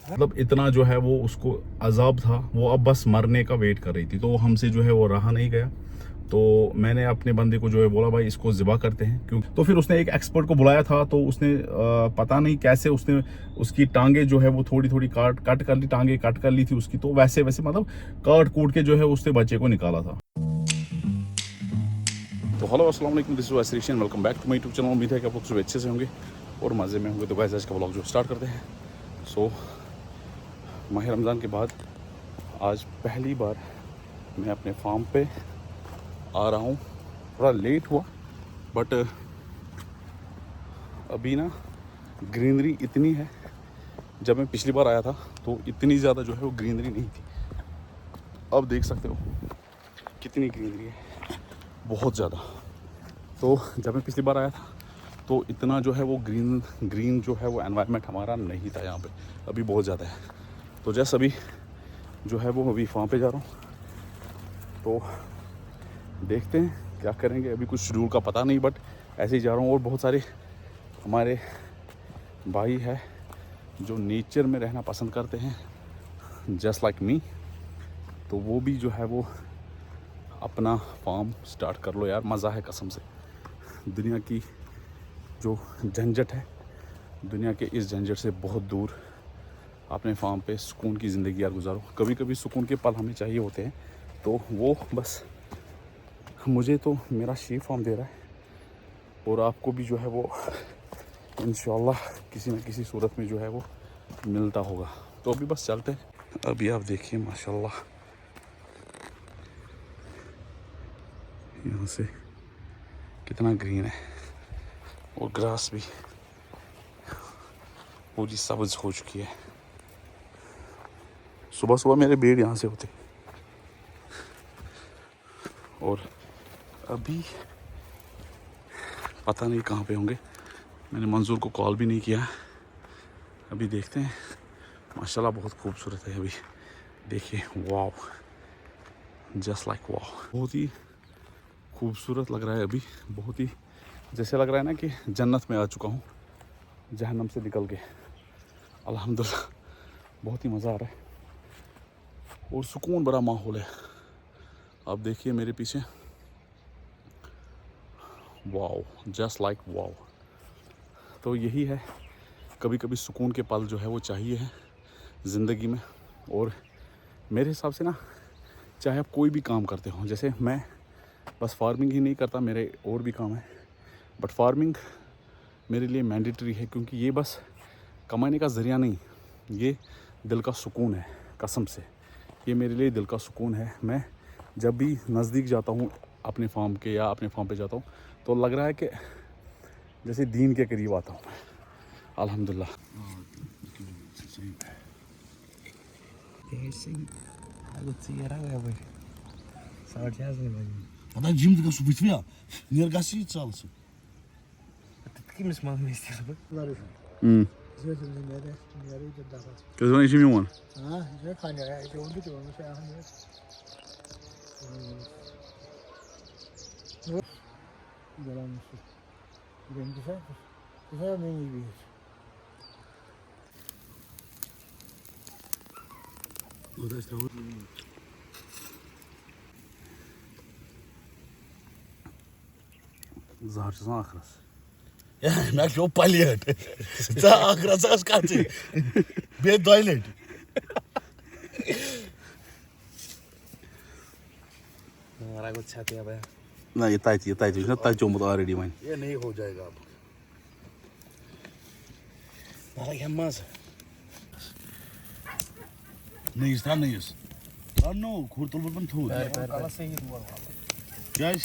मतलब इतना जो है वो उसको अजाब था, वो अब बस मरने का वेट कर रही थी, तो हमसे जो है वो रहा नहीं गया। तो मैंने अपने बंदे को जो है बोला भाई इसको ज़िबा करते हैं, क्यों। तो फिर उसने एक एक्सपर्ट को बुलाया था, तो उसने पता नहीं कैसे उसने उसकी टांगे जो है वो थोड़ी थोड़ी कट कर ली, टांगे कट कर ली थी उसकी, तो वैसे वैसे मतलब काट कूट के जो है उसने बच्चे को निकाला था। तो हेलो अस्सलाम वालेकुम, दिस इज वैसरिशन, welcome back to my YouTube channel. उम्मीद है कि आप लोग सब अच्छे से होंगे और मज़े में होंगे। तो गाइस आज का व्लॉग जो स्टार्ट करते हैं। सो माह रमज़ान के बाद आज पहली बार मैं अपने फार्म पे आ रहा हूँ। थोड़ा लेट हुआ बट अभी ना ग्रीनरी इतनी है, जब मैं पिछली बार आया था तो इतनी ज़्यादा जो है वो ग्रीनरी नहीं थी। अब देख सकते हो कितनी ग्रीनरी है, बहुत ज़्यादा। तो जब मैं पिछली बार आया था तो इतना जो है वो ग्रीन जो है वो एनवायरनमेंट हमारा नहीं था यहाँ पे। अभी बहुत ज़्यादा है। तो जैसे अभी जो है वो अभी फार्म पे जा रहा हूँ, तो देखते हैं क्या करेंगे। अभी कुछ शेड्यूल का पता नहीं, बट ऐसे ही जा रहा हूँ। और बहुत सारे हमारे भाई है जो नेचर में रहना पसंद करते हैं, जस्ट लाइक मी। तो वो भी जो है वो अपना फार्म स्टार्ट कर लो यार, मज़ा है कसम से। दुनिया की जो झंझट है, दुनिया के इस झंझट से बहुत दूर अपने फार्म पे सुकून की ज़िंदगी यार गुजारो। कभी कभी सुकून के पल हमें चाहिए होते हैं, तो वो बस मुझे तो मेरा शीप फार्म दे रहा है, और आपको भी जो है वो इंशाल्लाह किसी न किसी सूरत में जो है वो मिलता होगा। तो अभी बस चलते हैं। अभी आप देखिए माशाल्लाह यहाँ से कितना ग्रीन है, और ग्रास भी पूरी सब्ज हो चुकी है। सुबह सुबह मेरे भेड़ यहाँ से होते, और अभी पता नहीं कहाँ पे होंगे। मैंने मंजूर को कॉल भी नहीं किया। अभी देखते हैं। माशाल्लाह बहुत खूबसूरत है। अभी देखिए, वाव, जस्ट लाइक वाव। बहुत ही खूबसूरत लग रहा है अभी। बहुत ही जैसे लग रहा है ना कि जन्नत में आ चुका हूँ, जहन्नम से निकल के। अल्हम्दुलिल्लाह बहुत ही मज़ा आ रहा है और सुकून भरा माहौल है। आप देखिए मेरे पीछे, वाव, जस्ट लाइक वाव। तो यही है, कभी कभी सुकून के पल जो है वो चाहिए है ज़िंदगी में। और मेरे हिसाब से ना, चाहे आप कोई भी काम करते हो, जैसे मैं बस फार्मिंग ही नहीं करता, मेरे और भी काम है, बट फार्मिंग मेरे लिए मैंडेटरी है, क्योंकि ये बस कमाने का ज़रिया नहीं, ये दिल का सुकून है। कसम से ये मेरे लिए दिल का सुकून है। मैं जब भी नज़दीक जाता हूँ अपने फार्म के या अपने फार्म पे जाता हूँ, तो लग रहा है कि जैसे दीन के करीब आता हूँ मैं। अल्हम्दुलिल्लाह। Она Jim de su bitmea. Nergasi çalsın. Kimmiş mal mı istiyorsun? Kız bana işim yok. Ha, ne kanıyor ya? İşte oldu ki onu şey yapmıyor. Yalanmış. Benim güzel. Güzel mi iyi bir yer. O da işte o. Zaharcısın akras. Ya, merk o paliyet. Ta akrasa skaçı. Be toilet. हमारा कुछ छाती है भाई ना ये ताई ना ताई चोम तो ऑलरेडी मैंने। ये नहीं हो जाएगा अब. हमारा यम्मास Neyiz tam neyiz? Lan no, kurtulur ben tuğ. काला से ही दुआ वाला Gel.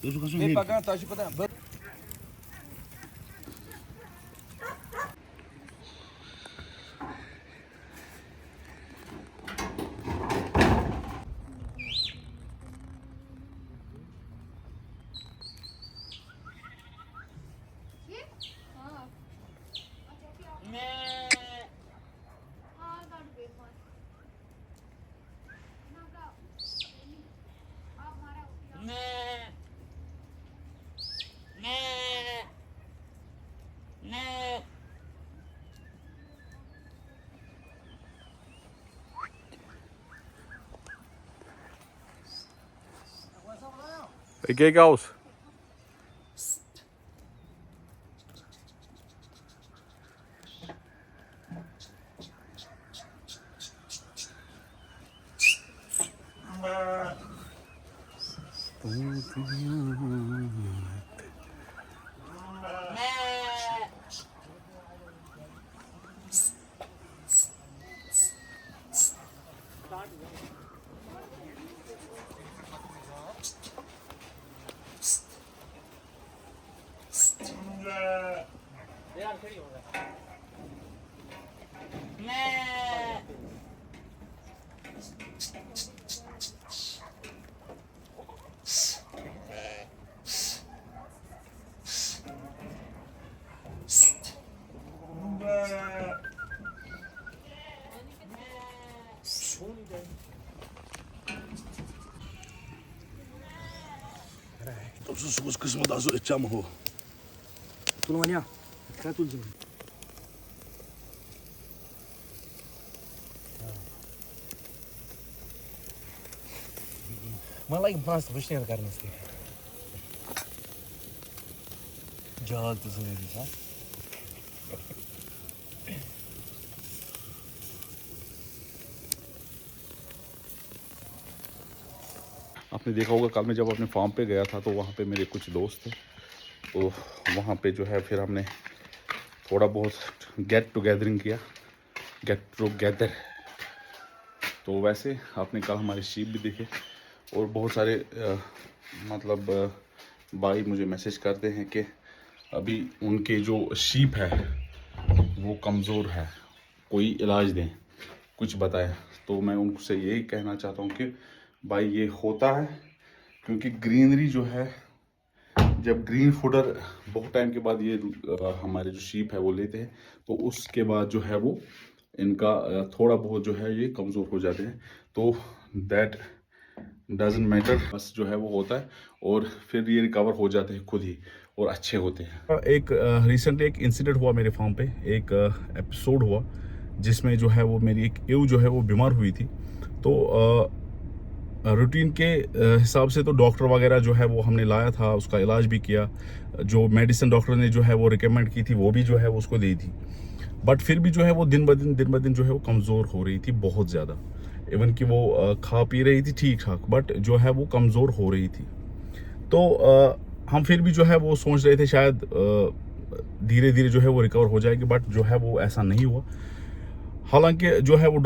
Dur kaçın. ये पका ताशी पता है Kijk aus. Tot sus kısmı da zor edeceğim o. Tulumania, क्या तुलसी? मलाई मस्त बस्ने कारण असते जहाज तो सुने दी सा आपने देखा होगा कल मैं जब अपने फार्म पे गया था तो वहाँ पे मेरे कुछ दोस्त थे, तो वहाँ पे जो है फिर हमने थोड़ा बहुत गेट टुगेदरिंग किया, गेट टुगेदर। तो वैसे आपने कल हमारे शीप भी देखे और बहुत सारे मतलब भाई मुझे मैसेज करते हैं कि अभी उनके जो शीप है वो कमज़ोर है, कोई इलाज दें, कुछ बताएं। तो मैं उनसे यही कहना चाहता हूँ कि भाई ये होता है क्योंकि ग्रीनरी जो है, जब ग्रीन फूडर बहुत टाइम के बाद ये हमारे जो शीप है वो लेते हैं तो उसके बाद जो है वो इनका थोड़ा बहुत जो है ये कमज़ोर हो जाते हैं। तो दैट डजंट मैटर, बस जो है वो होता है और फिर ये रिकवर हो जाते हैं खुद ही और अच्छे होते हैं। एक रिसेंटली एक इंसिडेंट हुआ मेरे फार्म पे, एक एपिसोड हुआ जिसमें जो है वो मेरी एक ईव जो है वो बीमार हुई थी। तो रूटीन के हिसाब से तो डॉक्टर वगैरह जो है वो हमने लाया था, उसका इलाज भी किया, जो मेडिसिन डॉक्टर ने जो है वो रिकमेंड की थी वो भी जो है वो उसको दी थी, बट फिर भी जो है वो दिन ब दिन जो है वो कमज़ोर हो रही थी बहुत ज़्यादा। इवन कि वो खा पी रही थी ठीक ठाक, बट जो है वो कमज़ोर हो रही थी। तो हम फिर भी जो है वो सोच रहे थे शायद धीरे धीरे जो है वो रिकवर हो जाएगी, बट जो है वो ऐसा नहीं हुआ। हालांकि जो है वो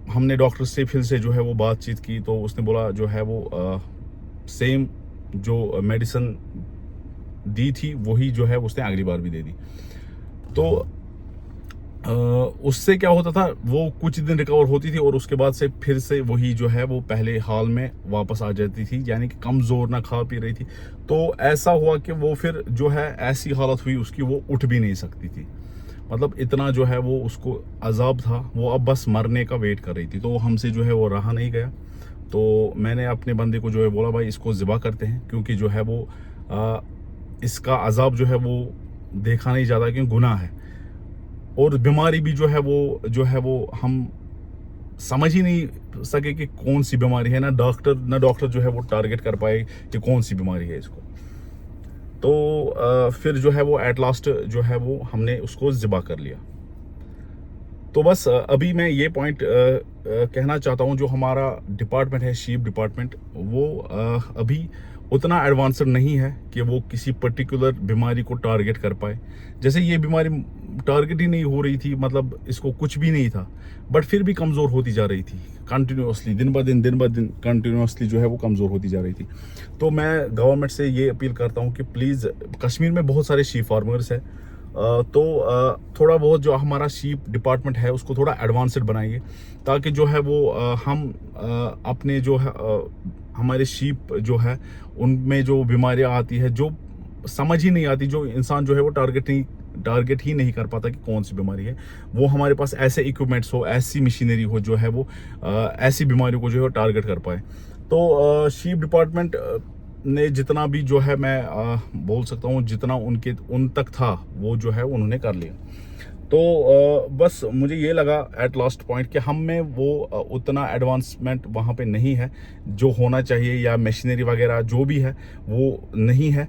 हमने डॉक्टर से फिर से जो है वो बातचीत की तो उसने बोला जो है वो सेम जो मेडिसिन दी थी वही जो है उसने अगली बार भी दे दी। तो उससे क्या होता था, वो कुछ दिन रिकवर होती थी और उसके बाद से फिर से वही जो है वो पहले हाल में वापस आ जाती थी, यानी कि कमज़ोर ना खा पी रही थी। तो ऐसा हुआ कि वो फिर जो है ऐसी हालत हुई उसकी, वो उठ भी नहीं सकती थी, मतलब इतना जो है वो उसको अजाब था, वो अब बस मरने का वेट कर रही थी। तो हमसे जो है वो रहा नहीं गया, तो मैंने अपने बंदे को जो है बोला भाई इसको ज़िबा करते हैं, क्योंकि जो है वो इसका अजाब जो है वो देखा नहीं जाता, क्योंकि गुनाह है और बीमारी भी जो है वो हम समझ ही नहीं सके कि कौन सी बीमारी है, ना डॉक्टर जो है वो टारगेट कर पाए कि कौन सी बीमारी है इसको। तो फिर जो है वो एट लास्ट जो है वो हमने उसको ज़िबा कर लिया। तो बस अभी मैं ये पॉइंट कहना चाहता हूँ, जो हमारा डिपार्टमेंट है शीप डिपार्टमेंट, वो अभी उतना एडवांस्ड नहीं है कि वो किसी पर्टिकुलर बीमारी को टारगेट कर पाए। जैसे ये बीमारी टारगेट ही नहीं हो रही थी, मतलब इसको कुछ भी नहीं था, बट फिर भी कमज़ोर होती जा रही थी कंटिन्यूसली, दिन ब दिन कंटिन्यूसली जो है वो कमज़ोर होती जा रही थी। तो मैं गवर्नमेंट से ये अपील करता हूँ कि प्लीज़, कश्मीर में बहुत सारे शीप फार्मर्स हैं, तो थोड़ा बहुत जो हमारा शीप डिपार्टमेंट है उसको थोड़ा एडवांस्ड बनाइए, ताकि जो है वो हम अपने जो है हमारे शीप जो है उनमें जो बीमारियां आती है जो समझ ही नहीं आती, जो इंसान जो है वो टारगेट ही नहीं कर पाता कि कौन सी बीमारी है, वो हमारे पास ऐसे इक्विपमेंट्स हो, ऐसी मशीनरी हो जो है वो ऐसी बीमारियों को जो है टारगेट कर पाए। तो शीप डिपार्टमेंट ने जितना भी जो है मैं बोल सकता हूँ जितना उन तक था वो जो है उन्होंने कर लिया। तो बस मुझे ये लगा एट लास्ट पॉइंट कि हम में वो उतना एडवांसमेंट वहाँ पे नहीं है जो होना चाहिए, या मशीनरी वगैरह जो भी है वो नहीं है,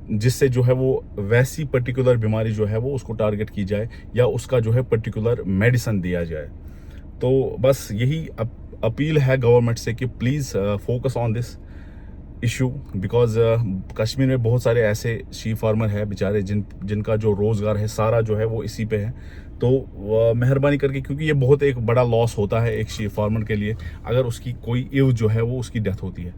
जिससे जो है वो वैसी पर्टिकुलर बीमारी जो है वो उसको टारगेट की जाए या उसका जो है पर्टिकुलर मेडिसिन दिया जाए। तो बस यही अपील है गवर्नमेंट से कि please focus on this issue, because Kashmir में बहुत सारे ऐसे शीप फार्मर है बेचारे जिनका जो रोज़गार है सारा जो है वो इसी पे है। तो मेहरबानी करके, क्योंकि ये बहुत एक बड़ा लॉस होता है एक शीप फार्मर के लिए अगर उसकी कोई ईव जो है वो उसकी डेथ होती है,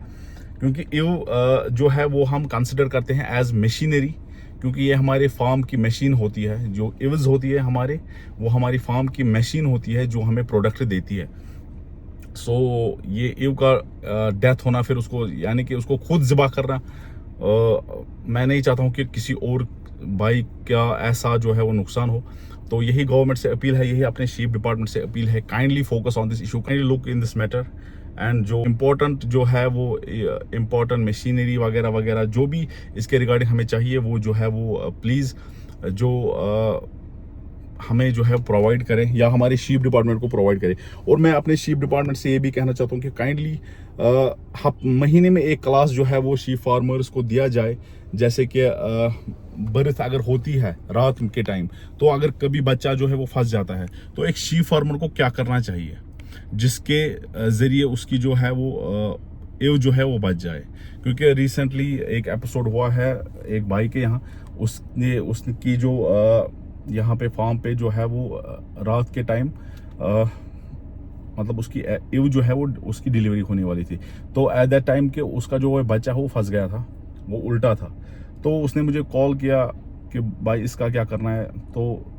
क्योंकि ईव जो है वो हम कंसिडर करते हैं एज मशीनरी, क्योंकि ये हमारे फार्म की मशीन होती है। जो ईव्स होती है हमारे, वो हमारी फार्म की मशीन होती है जो हमें प्रोडक्ट देती है। सो ये ईव का डेथ होना, फिर उसको यानी कि उसको खुद ज़िबा करना, मैं नहीं चाहता हूँ कि किसी और भाई का ऐसा जो है वो नुकसान हो। तो यही गवर्नमेंट से अपील है, यही अपने शीप डिपार्टमेंट से अपील है, kindly focus on this issue, kindly look in this matter, and जो इम्पोर्टेंट जो है वो इम्पोर्टेंट मशीनरी वगैरह वगैरह जो भी इसके रिगार्डिंग हमें चाहिए वो जो है वो प्लीज़ जो हमें जो है प्रोवाइड करें या हमारे शीप डिपार्टमेंट को प्रोवाइड करें। और मैं अपने शीप डिपार्टमेंट से ये भी कहना चाहता हूँ कि काइंडली महीने में एक क्लास जो है वो शीप फार्मर्स को दिया जाए, जैसे कि बर्थ अगर होती है रात के टाइम, तो अगर कभी बच्चा जो है वो फंस जाता है तो एक शीप फार्मर को क्या करना चाहिए जिसके ज़रिए उसकी जो है वो ईव जो है वो बच जाए। क्योंकि रिसेंटली एक एपिसोड हुआ है एक भाई के यहाँ, उसकी जो यहाँ पे फार्म पे जो है वो रात के टाइम मतलब उसकी ईव जो है वो उसकी डिलीवरी होने वाली थी। तो एट दैट टाइम के उसका जो बच्चा है वो फंस गया था, वो उल्टा था। तो उसने मुझे कॉल किया कि भाई इसका क्या करना है। तो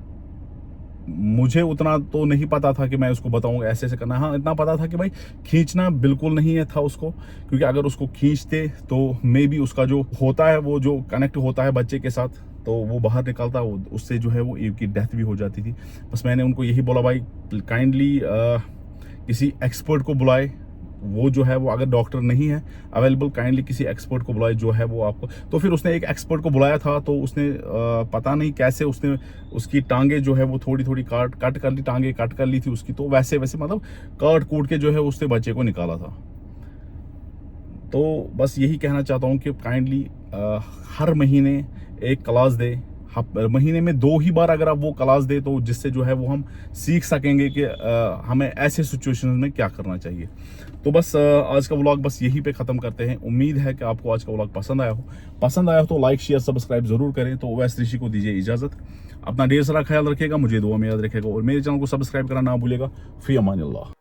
मुझे उतना तो नहीं पता था कि मैं उसको बताऊंगा ऐसे ऐसे करना है। हाँ, इतना पता था कि भाई खींचना बिल्कुल नहीं है था उसको, क्योंकि अगर उसको खींचते तो मे बी उसका जो होता है वो जो कनेक्ट होता है बच्चे के साथ तो वो बाहर निकलता, उससे जो है वो ईव की डेथ भी हो जाती थी। बस मैंने उनको यही बोला भाई काइंडली किसी एक्सपर्ट को बुलाए, वो जो है वो अगर डॉक्टर नहीं है अवेलेबल काइंडली किसी एक्सपर्ट को बुलाए जो है वो आपको। तो फिर उसने एक एक्सपर्ट को बुलाया था, तो उसने पता नहीं कैसे उसने उसकी टांगे जो है वो थोड़ी थोड़ी कट कर ली, टांगे कट कर ली थी उसकी, तो वैसे वैसे मतलब काट कूट के जो है उसने बच्चे को निकाला था। तो बस यही कहना चाहता हूँ कि काइंडली हर महीने एक क्लास दे, महीने में 2 ही बार अगर आप वो क्लास दे तो जिससे जो है वो हम सीख सकेंगे कि हमें ऐसे सिचुएशंस में क्या करना चाहिए। तो बस आज का व्लॉग बस यहीं पे ख़त्म करते हैं। उम्मीद है कि आपको आज का व्लॉग पसंद आया हो तो लाइक शेयर सब्सक्राइब ज़रूर करें। तो ओवैस ऋषि को दीजिए इजाज़त, अपना ढेर सारा ख्याल रखिएगा, मुझे दुआ में याद रखिएगा और मेरे चैनल को सब्सक्राइब करना ना भूलिएगा। फ़ी अमान अल्लाह।